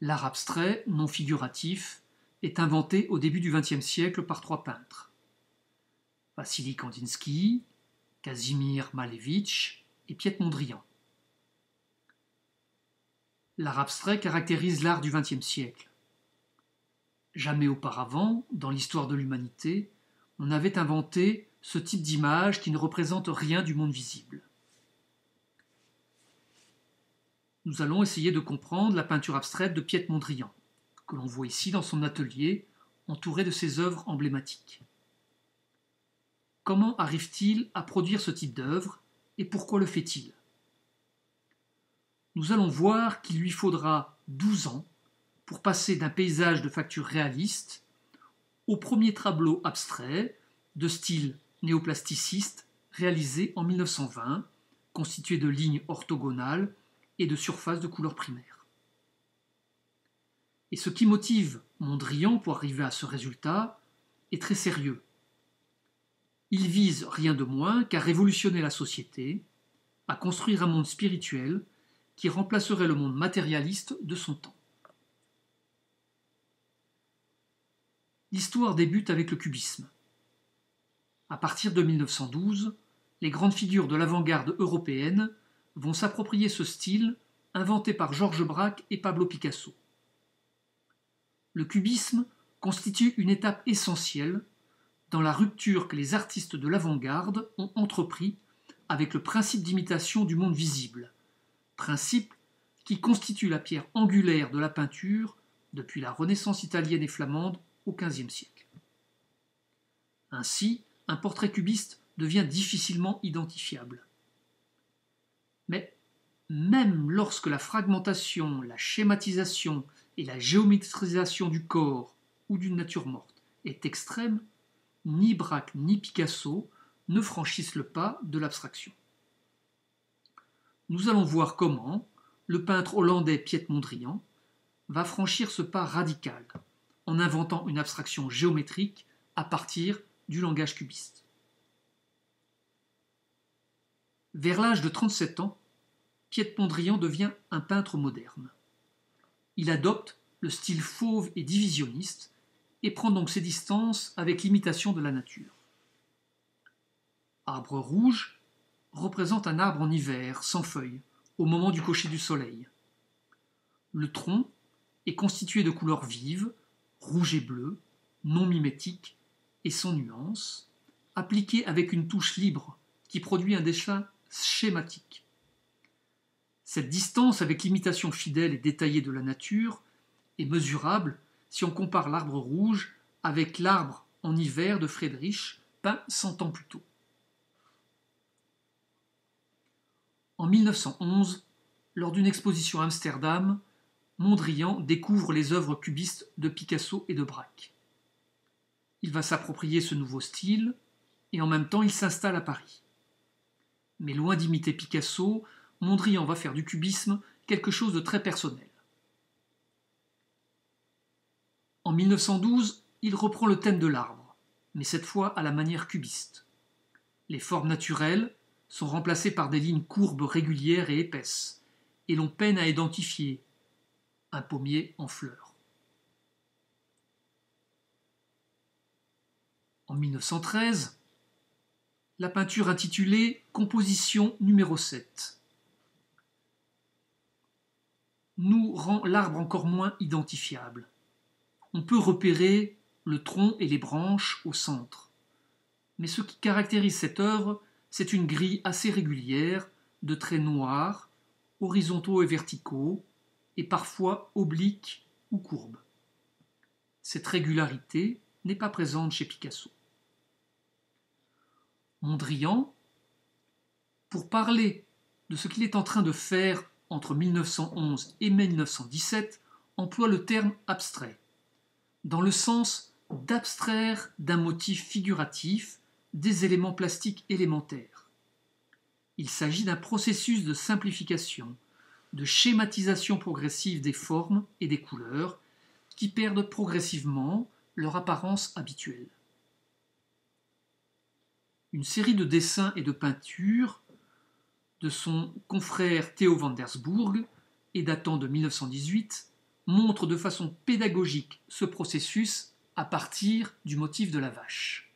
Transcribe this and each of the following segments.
L'art abstrait, non figuratif, est inventé au début du XXe siècle par trois peintres. Vassili Kandinsky, Kazimir Malevich et Piet Mondrian. L'art abstrait caractérise l'art du XXe siècle. Jamais auparavant, dans l'histoire de l'humanité, on n'avait inventé ce type d'image qui ne représente rien du monde visible. Nous allons essayer de comprendre la peinture abstraite de Piet Mondrian, que l'on voit ici dans son atelier, entouré de ses œuvres emblématiques. Comment arrive-t-il à produire ce type d'œuvre et pourquoi le fait-il? Nous allons voir qu'il lui faudra 12 ans pour passer d'un paysage de facture réaliste au premier tableau abstrait de style néoplasticiste réalisé en 1920, constitué de lignes orthogonales et de surfaces de couleur primaire. Et ce qui motive Mondrian pour arriver à ce résultat est très sérieux. Il vise rien de moins qu'à révolutionner la société, à construire un monde spirituel qui remplacerait le monde matérialiste de son temps. L'histoire débute avec le cubisme. À partir de 1912, les grandes figures de l'avant-garde européenne vont s'approprier ce style inventé par Georges Braque et Pablo Picasso. Le cubisme constitue une étape essentielle dans la rupture que les artistes de l'avant-garde ont entrepris avec le principe d'imitation du monde visible, principe qui constitue la pierre angulaire de la peinture depuis la Renaissance italienne et flamande au XVe siècle. Ainsi, un portrait cubiste devient difficilement identifiable. Mais même lorsque la fragmentation, la schématisation et la géométrisation du corps ou d'une nature morte est extrême, ni Braque ni Picasso ne franchissent le pas de l'abstraction. Nous allons voir comment le peintre hollandais Piet Mondrian va franchir ce pas radical en inventant une abstraction géométrique à partir du langage cubiste. Vers l'âge de 37 ans, Piet Mondrian devient un peintre moderne. Il adopte le style fauve et divisionniste et prend donc ses distances avec l'imitation de la nature. Arbre rouge représente un arbre en hiver, sans feuilles, au moment du coucher du soleil. Le tronc est constitué de couleurs vives, rouge et bleu, non mimétiques et sans nuances, appliquées avec une touche libre qui produit un dessin schématique. Cette distance avec l'imitation fidèle et détaillée de la nature est mesurable si on compare l'arbre rouge avec l'arbre en hiver de Friedrich, peint 100 ans plus tôt. En 1911, lors d'une exposition à Amsterdam, Mondrian découvre les œuvres cubistes de Picasso et de Braque. Il va s'approprier ce nouveau style et en même temps il s'installe à Paris. Mais loin d'imiter Picasso, Mondrian va faire du cubisme quelque chose de très personnel. En 1912, il reprend le thème de l'arbre, mais cette fois à la manière cubiste. Les formes naturelles sont remplacées par des lignes courbes régulières et épaisses, et l'on peine à identifier un pommier en fleurs. En 1913, la peinture intitulée « Composition numéro 7 » nous rend l'arbre encore moins identifiable. On peut repérer le tronc et les branches au centre. Mais ce qui caractérise cette œuvre, c'est une grille assez régulière de traits noirs, horizontaux et verticaux, et parfois obliques ou courbes. Cette régularité n'est pas présente chez Picasso. Mondrian, pour parler de ce qu'il est en train de faire entre 1911 et 1917, emploie le terme abstrait, dans le sens d'abstraire d'un motif figuratif des éléments plastiques élémentaires. Il s'agit d'un processus de simplification, de schématisation progressive des formes et des couleurs qui perdent progressivement leur apparence habituelle. Une série de dessins et de peintures de son confrère Theo van der Sbourg et datant de 1918 montre de façon pédagogique ce processus à partir du motif de la vache.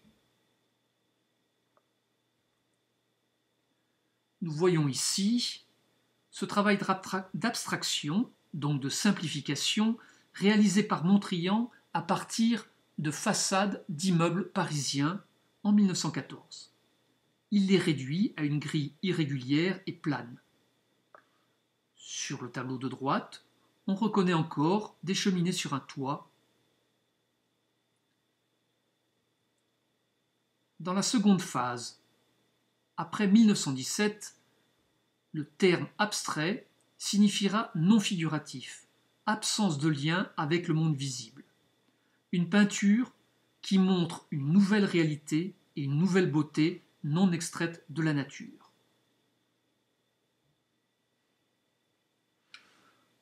Nous voyons ici ce travail d'abstraction, donc de simplification, réalisé par Mondrian à partir de façades d'immeubles parisiens en 1914. Il les réduit à une grille irrégulière et plane. Sur le tableau de droite, on reconnaît encore des cheminées sur un toit. Dans la seconde phase, après 1917, le terme abstrait signifiera non figuratif, absence de lien avec le monde visible. Une peinture qui montre une nouvelle réalité et une nouvelle beauté non extraite de la nature.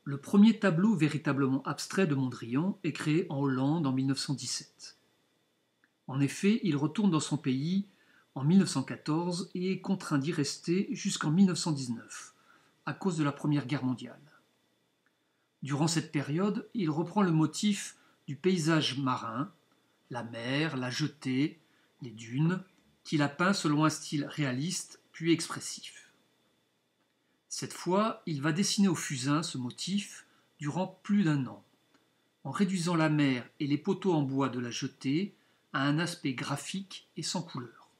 Le premier tableau véritablement abstrait de Mondrian est créé en Hollande en 1917. En effet, il retourne dans son pays en 1914 et est contraint d'y rester jusqu'en 1919, à cause de la Première Guerre mondiale. Durant cette période, il reprend le motif du paysage marin, la mer, la jetée, les dunes, qu'il a peint selon un style réaliste puis expressif. Cette fois, il va dessiner au fusain ce motif durant plus d'1 an, en réduisant la mer et les poteaux en bois de la jetée à un aspect graphique et sans couleur.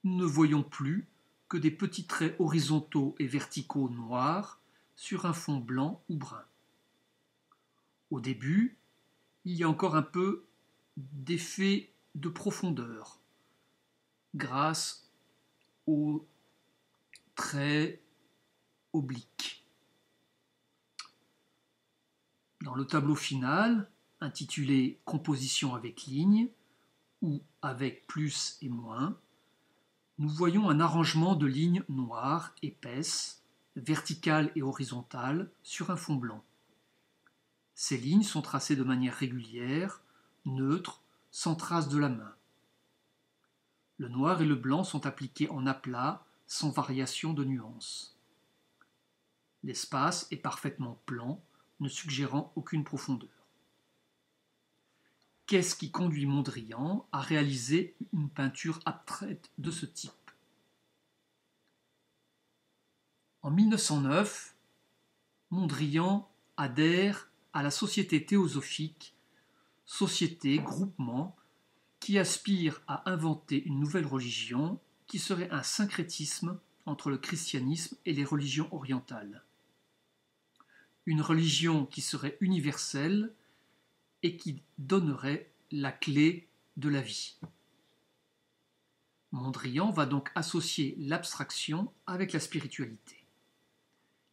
Nous ne voyons plus que des petits traits horizontaux et verticaux noirs sur un fond blanc ou brun. Au début, il y a encore un peu d'effet de profondeur grâce aux traits obliques. Dans le tableau final, intitulé Composition avec ligne ou avec plus et moins, nous voyons un arrangement de lignes noires, épaisses, verticales et horizontales sur un fond blanc. Ces lignes sont tracées de manière régulière, neutre, sans trace de la main. Le noir et le blanc sont appliqués en aplat, sans variation de nuance. L'espace est parfaitement plan, ne suggérant aucune profondeur. Qu'est-ce qui conduit Mondrian à réaliser une peinture abstraite de ce type? En 1909, Mondrian adhère à la Société théosophique, société, groupement, qui aspire à inventer une nouvelle religion qui serait un syncrétisme entre le christianisme et les religions orientales. Une religion qui serait universelle et qui donnerait la clé de la vie. Mondrian va donc associer l'abstraction avec la spiritualité.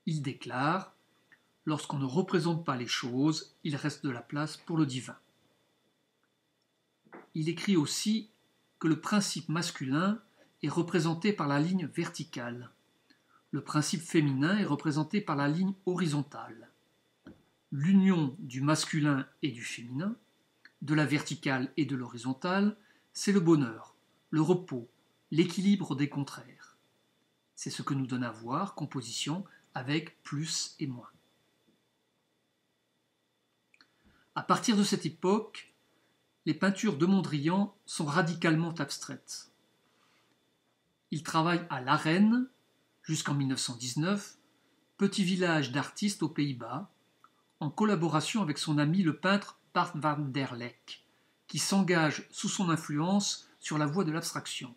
Il déclare « Lorsqu'on ne représente pas les choses, il reste de la place pour le divin ». Il écrit aussi que le principe masculin est représenté par la ligne verticale. Le principe féminin est représenté par la ligne horizontale. L'union du masculin et du féminin, de la verticale et de l'horizontale, c'est le bonheur, le repos, l'équilibre des contraires. C'est ce que nous donne à voir Composition avec plus et moins. À partir de cette époque, les peintures de Mondrian sont radicalement abstraites. Il travaille à Laren jusqu'en 1919, petit village d'artistes aux Pays-Bas, en collaboration avec son ami le peintre Bart van der Leck, qui s'engage sous son influence sur la voie de l'abstraction.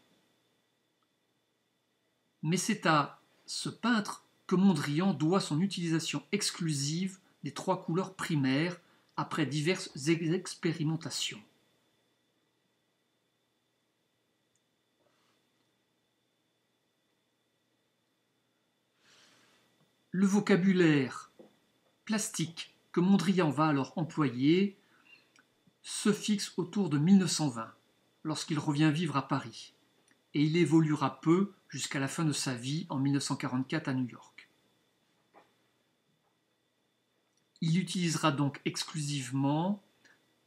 Mais c'est à ce peintre que Mondrian doit son utilisation exclusive des 3 couleurs primaires après diverses expérimentations. Le vocabulaire plastique que Mondrian va alors employer se fixe autour de 1920, lorsqu'il revient vivre à Paris, et il évoluera peu jusqu'à la fin de sa vie en 1944 à New York. Il utilisera donc exclusivement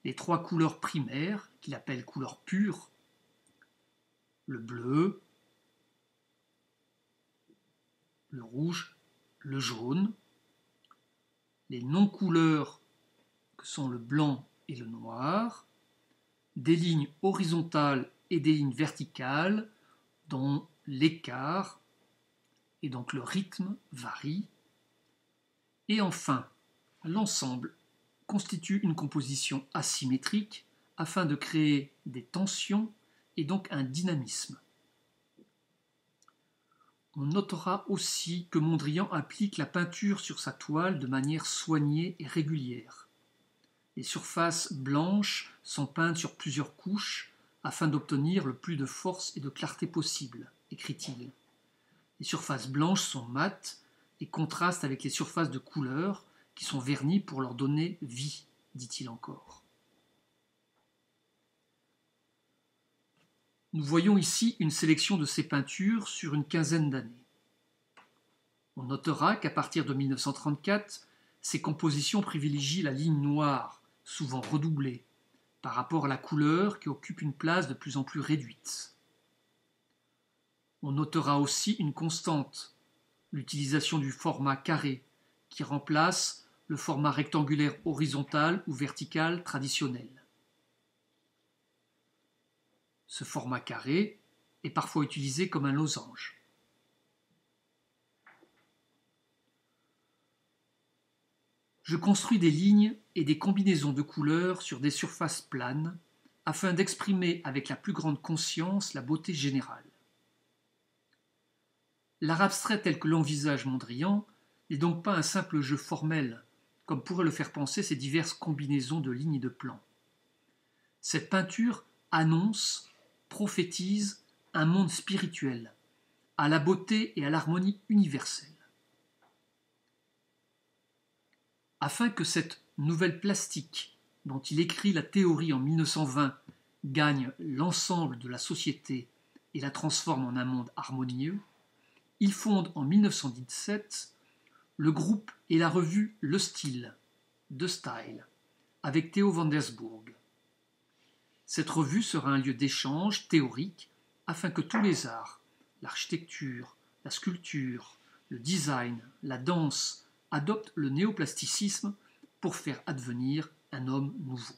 les 3 couleurs primaires, qu'il appelle couleurs pures, le bleu, le rouge, le jaune, les non-couleurs que sont le blanc et le noir, des lignes horizontales et des lignes verticales dont l'écart et donc le rythme varie. Et enfin, l'ensemble constitue une composition asymétrique afin de créer des tensions et donc un dynamisme. On notera aussi que Mondrian applique la peinture sur sa toile de manière soignée et régulière. Les surfaces blanches sont peintes sur plusieurs couches afin d'obtenir le plus de force et de clarté possible, écrit-il. Les surfaces blanches sont mates et contrastent avec les surfaces de couleur qui sont vernies pour leur donner vie, dit-il encore. Nous voyons ici une sélection de ses peintures sur une quinzaine d'années. On notera qu'à partir de 1934, ses compositions privilégient la ligne noire, souvent redoublée, par rapport à la couleur qui occupe une place de plus en plus réduite. On notera aussi une constante, l'utilisation du format carré, qui remplace le format rectangulaire horizontal ou vertical traditionnel. Ce format carré est parfois utilisé comme un losange. Je construis des lignes et des combinaisons de couleurs sur des surfaces planes afin d'exprimer avec la plus grande conscience la beauté générale. L'art abstrait tel que l'envisage Mondrian n'est donc pas un simple jeu formel, comme pourraient le faire penser ces diverses combinaisons de lignes et de plans. Cette peinture annonce, prophétise un monde spirituel, à la beauté et à l'harmonie universelle. Afin que cette nouvelle plastique, dont il écrit la théorie en 1920, gagne l'ensemble de la société et la transforme en un monde harmonieux, il fonde en 1917 le groupe et la revue Le Style, de Style, avec Theo van der Burg. Cette revue sera un lieu d'échange théorique afin que tous les arts, l'architecture, la sculpture, le design, la danse, adoptent le néoplasticisme pour faire advenir un homme nouveau.